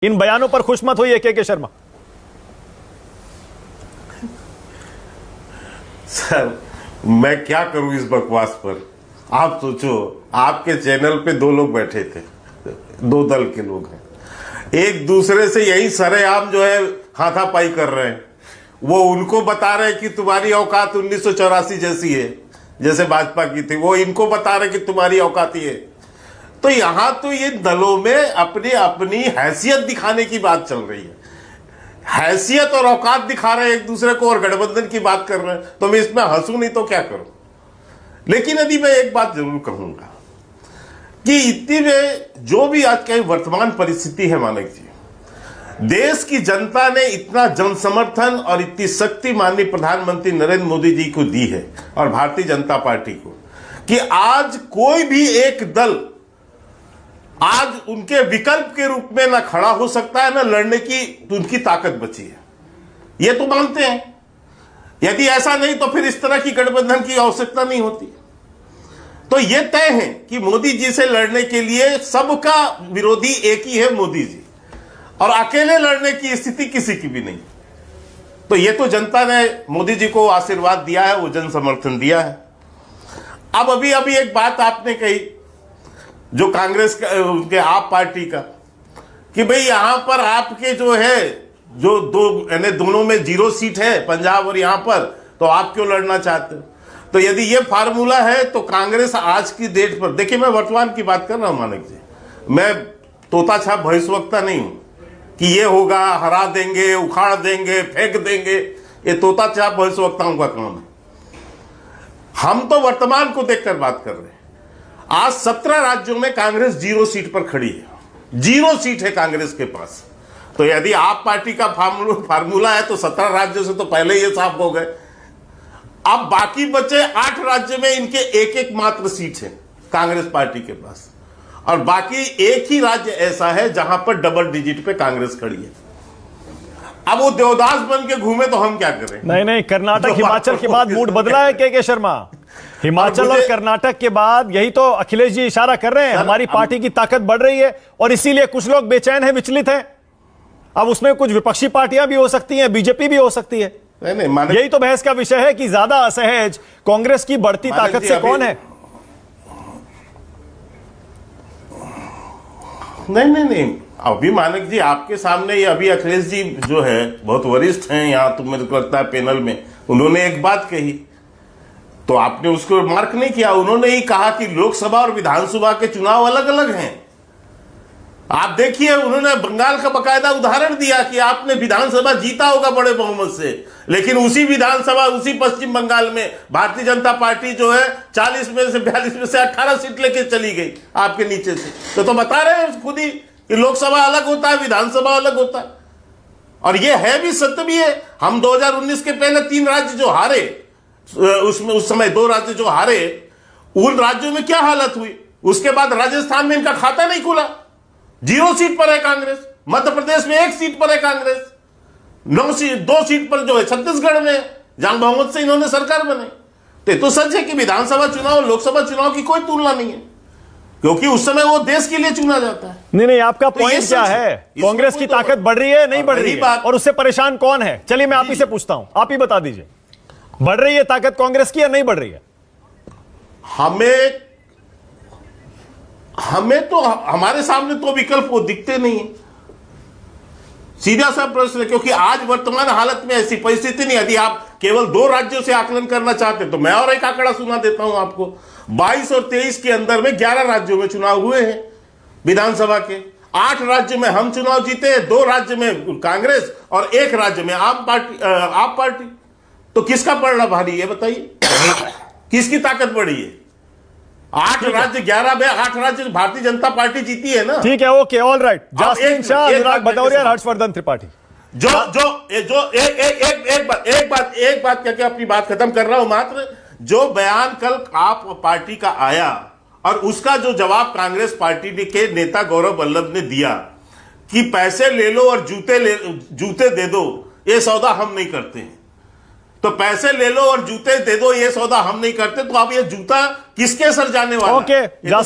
इन बयानों पर खुश मत होइए के शर्मा। सर मैं क्या करूं इस बकवास पर। आप सोचो, आपके चैनल पे दो लोग बैठे थे, दो दल के लोग हैं, एक दूसरे से यही सरेआम जो है हाथापाई कर रहे हैं। वो उनको बता रहे हैं कि तुम्हारी औकात 1984 जैसी है, जैसे भाजपा की थी, वो इनको बता रहे कि तुम्हारी औकात ही है। तो यहां तो ये दलों में अपनी अपनी हैसियत दिखाने की बात चल रही है, हैसियत और औकात दिखा रहे हैं एक दूसरे को और गठबंधन की बात कर रहे हैं। तो मैं इसमें हंसू नहीं तो क्या करूं। लेकिन यदि मैं एक बात जरूर कहूंगा कि इतनी में जो भी आज की वर्तमान परिस्थिति है मानक जी, देश की जनता ने इतना जनसमर्थन और इतनी शक्ति माननीय प्रधानमंत्री नरेंद्र मोदी जी को दी है और भारतीय जनता पार्टी को, कि आज कोई भी एक दल आज उनके विकल्प के रूप में ना खड़ा हो सकता है, ना लड़ने की उनकी ताकत बची है। ये तो मानते हैं। यदि ऐसा नहीं तो फिर इस तरह की गठबंधन की आवश्यकता नहीं होती। तो यह तय है कि मोदी जी से लड़ने के लिए सबका विरोधी एक ही है, मोदी जी, और अकेले लड़ने की स्थिति किसी की भी नहीं। तो यह तो जनता ने मोदी जी को आशीर्वाद दिया है, वो जन समर्थन दिया है। अब अभी एक बात आपने कही जो कांग्रेस का, उनके आप पार्टी का, कि भाई यहां पर आपके जो है जो दो यानी दोनों में 0 सीट है, पंजाब और यहां पर, तो आप क्यों लड़ना चाहते हो। तो यदि ये फार्मूला है तो कांग्रेस आज की डेट पर, देखिए मैं वर्तमान की बात कर रहा हूं मानक जी, मैं तोता छाप भविष्यवक्ता नहीं हूं कि ये होगा, हरा देंगे, उखाड़ देंगे, फेंक देंगे। ये तोता छाप भविष्यवक्ताओं का काम है। हम तो वर्तमान को देखकर बात कर रहे हैं। आज 17 राज्यों में कांग्रेस 0 सीट पर खड़ी है, 0 सीट है कांग्रेस के पास। तो यदि आप पार्टी का फार्मूला है तो 17 राज्यों से तो पहले ये साफ हो गए। अब बाकी बचे 8 राज्य में इनके एक मात्र सीट है कांग्रेस पार्टी के पास, और बाकी एक ही राज्य ऐसा है जहां पर डबल डिजिट पे कांग्रेस खड़ी है। अब वो देवदास बन के घूमे तो हम क्या करें। नहीं, कर्नाटक हिमाचल के बाद मूड बदला है के शर्मा। हिमाचल और कर्नाटक के बाद यही तो अखिलेश जी इशारा कर रहे हैं, हमारी पार्टी की ताकत बढ़ रही है और इसीलिए कुछ लोग बेचैन हैं, विचलित हैं। अब उसमें कुछ विपक्षी पार्टियां भी हो सकती हैं, बीजेपी भी हो सकती है। नहीं, यही तो बहस का विषय है कि ज्यादा असहज कांग्रेस की बढ़ती ताकत से कौन है। नहीं, अभी मानक जी आपके सामने ये अभी अखिलेश जी जो है बहुत वरिष्ठ हैं यहाँ, तो मेरे को लगता है पैनल में, उन्होंने एक बात कही तो आपने उसको मार्क नहीं किया। उन्होंने ही कहा कि लोकसभा और विधानसभा के चुनाव अलग अलग हैं। आप देखिए, उन्होंने बंगाल का बकायदा उदाहरण दिया कि आपने विधानसभा जीता होगा बड़े बहुमत से, लेकिन उसी विधानसभा, उसी पश्चिम बंगाल में भारतीय जनता पार्टी जो है 40 में से 42 में से 18 सीट लेके चली गई आपके नीचे से। तो बता रहे हैं खुद ही कि लोकसभा अलग होता है, विधानसभा अलग होता है। और यह है भी, सत्य भी है। हम 2019 के पहले 3 राज्य जो हारे, उसमें उस समय 2 राज्य जो हारे, उन राज्यों में क्या हालत हुई। उसके बाद राजस्थान में इनका खाता नहीं खुला, 0 सीट पर है कांग्रेस। मध्य प्रदेश में 1 सीट पर है कांग्रेस, 2 सीट पर जो है छत्तीसगढ़ में, जहां बहुमत से इन्होंने सरकार बनाई। तो सच है कि विधानसभा चुनाव और लोकसभा चुनाव की कोई तुलना नहीं है, क्योंकि उस समय वो देश के लिए चुना जाता है। नहीं, आपका पॉइंट क्या है? कांग्रेस की ताकत बढ़ रही है, नहीं बढ़ रही है, और उससे परेशान कौन है? चलिए मैं आप ही से पूछता हूं, आप ही बता दीजिए, बढ़ रही है ताकत कांग्रेस की या नहीं बढ़ रही है? हमें तो हमारे सामने तो विकल्प वो दिखते नहीं है। सीधा सा प्रश्न है, क्योंकि आज वर्तमान हालत में ऐसी परिस्थिति नहीं। यदि आप केवल 2 राज्यों से आकलन करना चाहते हैं तो मैं और एक आंकड़ा सुना देता हूं आपको। 22 और 23 के अंदर में 11 राज्यों में चुनाव हुए हैं विधानसभा के। 8 राज्य में हम चुनाव जीते, 2 राज्य में कांग्रेस और 1 राज्य में आप पार्टी। तो किसका पलड़ा भारी है बताइए, किसकी ताकत बढ़ी है? 8 राज्य 11 में 8 राज्य भारतीय जनता पार्टी जीती है ना। ठीक है, okay, all right. Jasmine Shah, Anurag Bhadauria, Harshvardhan Tripathi, एक बात क्या अपनी बात खत्म कर रहा हूं मात्र। जो बयान कल आप पार्टी का आया और उसका जो जवाब कांग्रेस पार्टी के नेता गौरव वल्लभ ने दिया कि पैसे ले लो और जूते दे दो, ये सौदा हम नहीं करते हैं। तो पैसे ले लो और जूते दे दो, ये सौदा हम नहीं करते। तो अब ये जूता किसके सर जाने वाला? ओके।